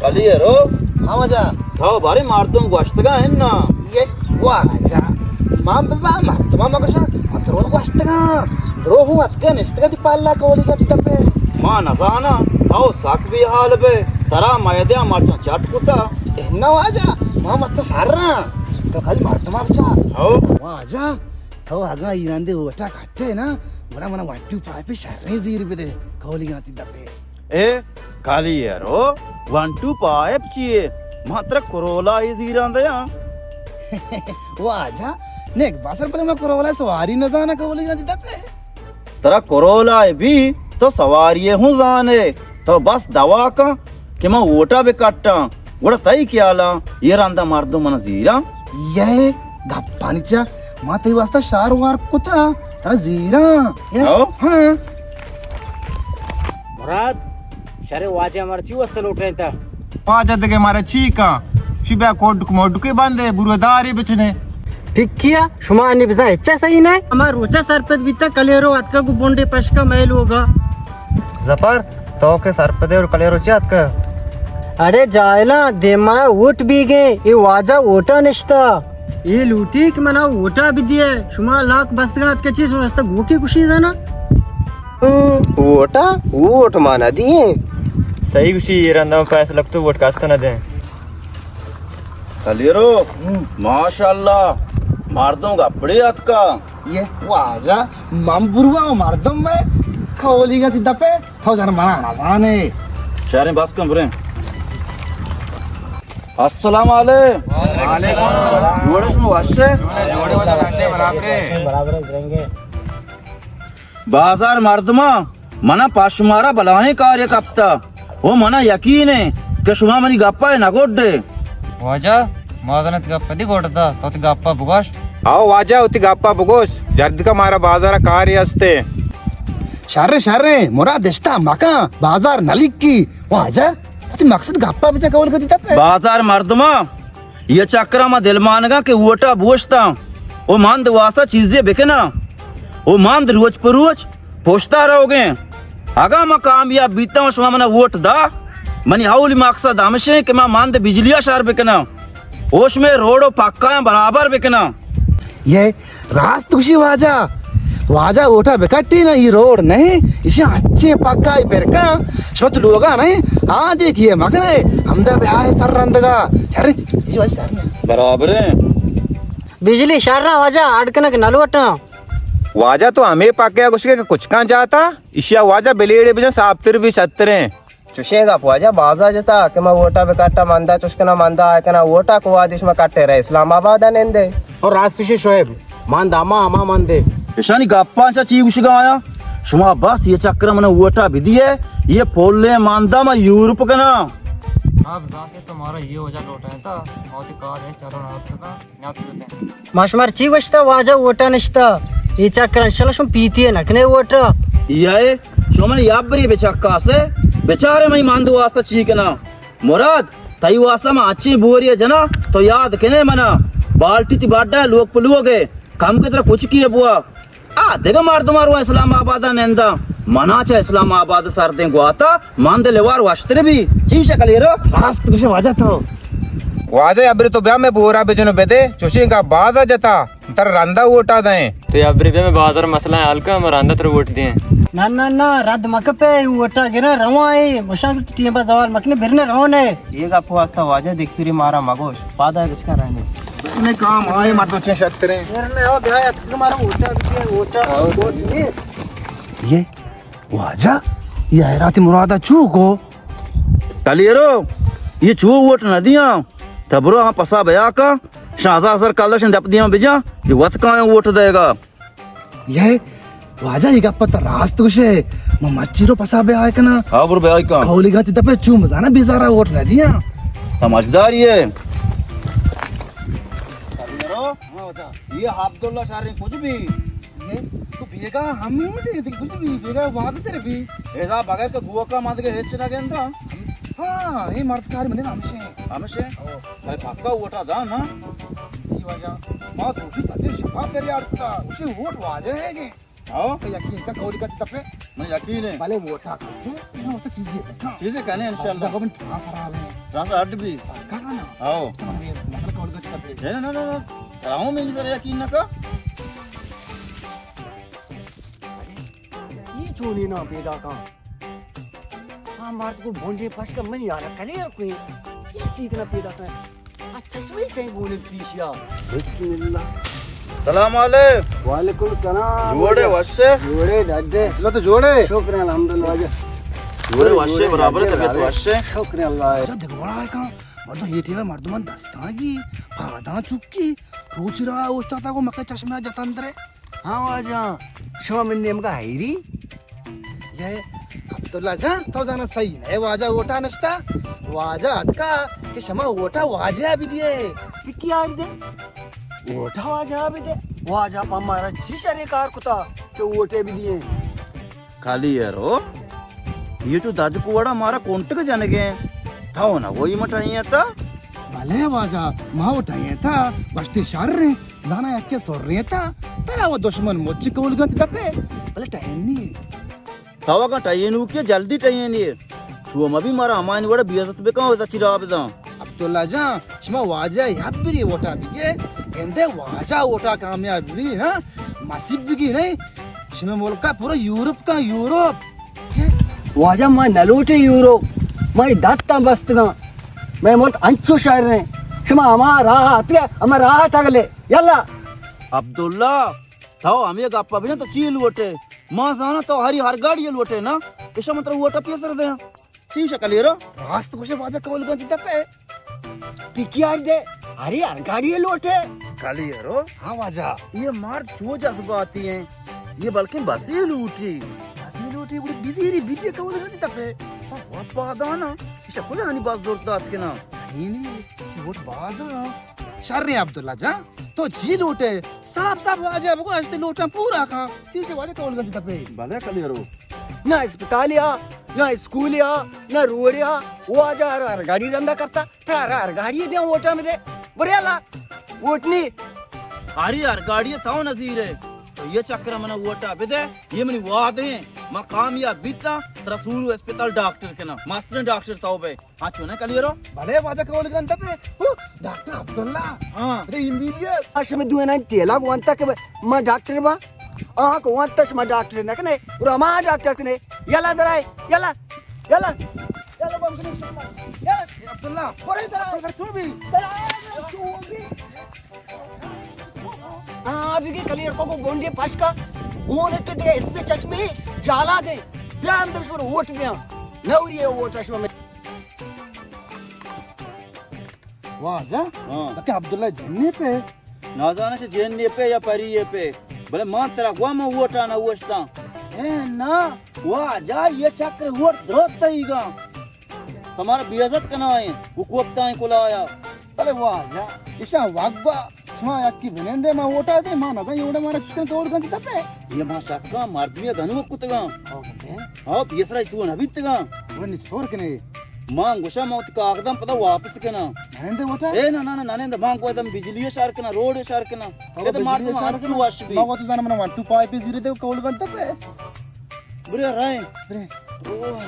कलियरो हाँ मजा थाव बारे मारतम गोश्तगा है ना ये वाजा माम बाबा मारतमा मगशा अत्रो गोश्तगा द्रो हूँ अतका निश्तगा ती पाल्ला कौलिगा ती तपे मां नगाना थाव साक भी हाल बे तरा मैदे मारचा चाट कुता इन्ना वाजा मां मत्ता सारना तो खाली मारतमा बचा हो वाजा तो आगा इरांदे ओटा काटे ना बड़ा मना वाटू पाए पे शर्रे जीर पे दे कौलिगा ती तपे ए कलियरो 125 चिए मात्र कोरोला इजीरांदया वाजा नेक बासर पर मैं कोरोला सवारी न जाना कौलिगा ती तपे तरा कोरोला भी तो सवारी हूँ जाने तो बस दवा का कि मैं ओटा भी काटा गुड़ा तई क्या ला ये रांदा मार दो मन जीरा ये गप्पानीच्या माते वास्ता शार वार कुता तर जीरा ये हो? हाँ मुराद शरे वाजे हमारे चीव असल उठ रहे था जदगे मारे चीका शिबा कोड मोडके बांधे बुरदारी बिचने ठीक किया शुमा अन्य बिजा अच्छा सही नहीं हमार रोचा सरपत बीता कलेरो अतका को बोंडे पशका मैल होगा जफर तो के सरपदे और कलेरो चात का अरे जायला देमा उठ भी गए ये वाजा ओटा निश्ता ये लूटी कि मना ओटा भी दिए शुमा लाख बस्तगा अतका चीज समझता गोकी खुशी है ना वोट माना दिए सही खुशी ये रंदा पैसा लगता वोट कास्ता ना दे कलियरो माशाल्लाह मार दूंगा अपड़े हाथ का ये वाजा मामबुरवा मारदम में कौलिगा ती दपे तो जान मना ना जाने शारे बस कम बुरे अस्सलाम वालेकुम जोड़े में वाशे बराबर रहेंगे बाजार मर्दमा मना पाशुमारा बलाने कार्य कप्ता वो मना यकीन है कि शुमा मनी गप्पा है नगोड्डे वाजा मादनत गप्पदी गोडता तो गप्पा बुगाश आओ वाजा उती गप्पा बुगोस जर्द का मारा बाजार कार्य असते शारे मोरा देशता मका बाजार नलिक्की वाजा ती मकसद गप्पा भी तो कौल गती तपे बाजार मर्दमा ये चक्रा में दिल मानगा कि वोटा बोझता वो मांद वास्ता चीजें बिकना वो मांद रोज पर रोज पोछता रहोगे अगर मैं कामयाब बीता हूँ शुमा मना वोट दा मनी हाउली मकसद हमसे कि मैं मांद बिजलिया शहर बिकना ओश में रोडो पक्का बराबर बिकना ये रास्त खुशी वाजा वाजा ओटा बेकट्टी ना ये रोड नहीं इसे अच्छे पक्का ही पेरका शब्द लोगा नहीं हाँ देखिए मगने हमदा ब्याह सर रंदगा अरे इस वाज सर बराबर है बिजली शारा वाजा आड़कनक नलवटा वाजा तो हमें पाके कुछ के कुछ कहाँ जाता इशिया वाजा बेलेड़े बिजन साप्तिर भी सत्तरे चुशेगा वाजा बाजा जता कि मैं वोटा पे काटा मांदा चुस्कना मांदा है कना वोटा को आदेश में काटे रहे इस्लामाबाद नेंदे और रास्तुशी शोएब मान दामा अमा मान दे ईशानी गप्पांचा चीगुशिगा आया शुमा बस ये चक्र मन वोटा विधि है ये पोले मानदा में यूरोप का ना आप जाके तुम्हारा ये वजह लौटा है था बहुत कार है चलो ना था ना माशमार ची वस्ता वाजा ओटा निश्ता ये चक्र शलशम पीती है नकने वोटा ये शोमन याबरी बेचक्का से बेचारे मई मांदू वास्ता चीकना मुराद तई वास्ता में अच्छी बोरिया जना तो याद कने मना बाल्टी ती बाड्डा लोग पलुओगे कम की तरह कुछ किए बुआ आ देखा मार तुम्हारो इस्लामाबाद नेंदा मना चा इस्लामाबाद सर दे गुआता मान दे लेवार वास्ते भी चीव शकल येरो रास्त खुशी वाजा तो वाजा अबरे तो ब्याह में बोरा बेचनो बेदे चुशेगा बाजा जता तर रंदा वोटा दे तो या ब्रिबे में बाजार मसला है हल्का हम रंदा तर वोट दिए ना रद मक पे वोटा गिरा रवा है मशा टीम बा जवाल मकने बिरने रहोने ये गप्पो वास्ता वाजा देख फिरी मारा मगोश पादा बिचका रहने ने काम आए मत तो सत्तरे बिरने हो गया तुम्हारा वोटा वोट नहीं ये वाजा ये राती मुरादा चूको कलियरो ये चू वोट नदिया तबरो हाँ पसा बया का शाहजा सर कालश दप दिया बिजा ये वत का वोट देगा ये वाजा ये गप्पा तो रास्त खुशे मच्छीरो पसा बे आए कना हाँ बुर बया का कौली गाती तपे चू मजाना बिजारा वोट नदिया समझदार ये ये अब्दुल्ला शारी कुछ भी तो बेगा हम नहीं कुछ भी बेगा वहां से भी ऐसा बगैर का गुआ का मांद के हेच ना गेंदा हाँ ये मर्दकार मने हमसे हमसे भाई पक्का वोटा दा ना ये वाजा मां तो उसी सच्चे शफा कर यार का उसे वोट वाजे है कि आओ यकीन का कौली का तपे मैं यकीन है भले वो उठा करके इसमें उससे चीजें चीजें कहने इंशाल्लाह गवर्नमेंट ट्रांसफर आ रहे हैं ट्रांसफर हट भी कहां ना आओ मतलब कौली का तपे है ना कराऊं मैं जरा यकीन ना का ये चोनी ना पेदा का हाँ मार्ट को भोंडे फंस कर मैं यार कले कोई ये चीज ना पेदा का अच्छा सही कहीं बोले पीछिया बिस्मिल्लाह सलाम अलैकुम वालेकुम सलाम जोड़े वश्य जोड़े दादे लो तो जोड़े शुक्र अल्हम्दुलिल्लाह जोड़े वश्य बराबर है तबीयत वश्य शुक्र अल्लाह अच्छा देखो बड़ा है कहां मर्द ये टीवा मर्दमान दस्तागी फादा चुक्की रोच रहा उस्ताद को मक्के चश्मा जतंदरे हाँ आजा शो में नेम का हैरी ये अब्दुल्ला जा तो जाना सही है वाजा ओटा नश्ता वाजा अटका कि शमा ओटा वाजा भी दिए कि क्या दे वोटा वाजा भी दे वाजा हमारा शीशरे कार कुता के वोटे भी दिए खाली यार हो ये जो दाजू कुवाड़ा हमारा कौंटे के जाने गए था ना वही मटाई था भले वाजा माँ उठाए था बस्ती शर रहे जाना यक्के सोर रहे था तेरा वो दुश्मन मुझे कोल गंज दपे भले टाइम नहीं तवा का टाइए नु के जल्दी टाइए नहीं छुआ मभी मारा हमारे बड़ा बियासत पे कहां होता चिरा बेदा अब्दुल्ला जा शमा वाजा याबरी वोटा बिगे एंदे वाजा वोटा कामयाब भी ना मसीब बिगी नहीं शमा मुल्क का पूरा यूरोप का यूरोप वाजा मैं नलोटे यूरोप मैं दस्ता बस्तगा मैं मुल्क अंचो शायर ने शमा हमारा हमारा तगले यल्ला अब्दुल्ला थाओ हमें गप्पा भी ना तो चील वोटे मां साना तो हरी हर गाड़ी वोटे ना इसका मतलब वोटा पेसर दे ची शकल ये रो रास्त कुछ वाजा कोल गंज दपे पिकिया दे अरे यार गाड़ी लोटे खाली ये रो हाँ वाजा ये मार चो जज्बा आती हैं ये बल्कि बस ही लूटी असली लोटी बड़ी बिजी री बिजी कोल गंज दपे बहुत पादा ना इसका कुछ हानि बात जोरता आपके ना नहीं वोट बाजा शर रे अब्दुल्ला जा तो जी लोटे साफ साफ वाजा बको हस्ते लोटा पूरा खा चीज वाजा कोल गंज दपे भले खाली रो ना अस्पताल या ना स्कूल या ना रोड या वो आजा हर गाड़ी रंदा करता फिर हर गाड़ी दे वोटा में दे बढ़िया ला वोटनी अरे यार गाड़ी था नजीर है तो ये चक्कर मना वोटा बेदे ये मनी वादे मां कामयाब बीता रसूल अस्पताल डॉक्टर के ना मास्टर डॉक्टर ताओ बे हां चुने कलियो रो भले वाजा कोल गंज दपे डॉक्टर अब्दुल्ला हां अरे इंजीनियर आश में दुए ना तेला वंता के मैं डॉक्टर बा आ को वंता मैं डॉक्टर ना कने रमा डॉक्टर कने यला दराय यला यला यला बम कने यला अब्दुल्ला परे दरा तू भी अभी के कलियर को बोंडे पास का वो ने दे इस पे चश्मे जाला दे या हम तो पर वोट दिया नौरी है वोट चश्मा में वाजा हां तो अब्दुल्ला जन्ने पे ना जाने से जेन पे या परी ये पे भले मां तेरा गुआ में वोटा ना वोचता है ना वाह जा ये चक्कर वोट धोता ही गा तुम्हारा बेइज्जत करना है वो कोपता है कोलाया अरे वाजा इशा वागबा शमा यक्की बनेंदे मा वोटा दे मा ना एवढे मारा चिकन कोल गंज दपे ये मां शक्का मर्दमिया घनु कुतगा ओके हां बेसरा चुन हबितगा वो नि छोर कने मां गुशा मौत का एकदम पता वापस के ना नरेंद्र वोटा ए ना ना ना नाने मां को एकदम बिजली शार के ना रोड शार के ना ये तो मार तो मार चु वाश भी मा वो तो जाना मना 1 2 5 0 दे कोल गंज दपे बुरे रहे अरे ओह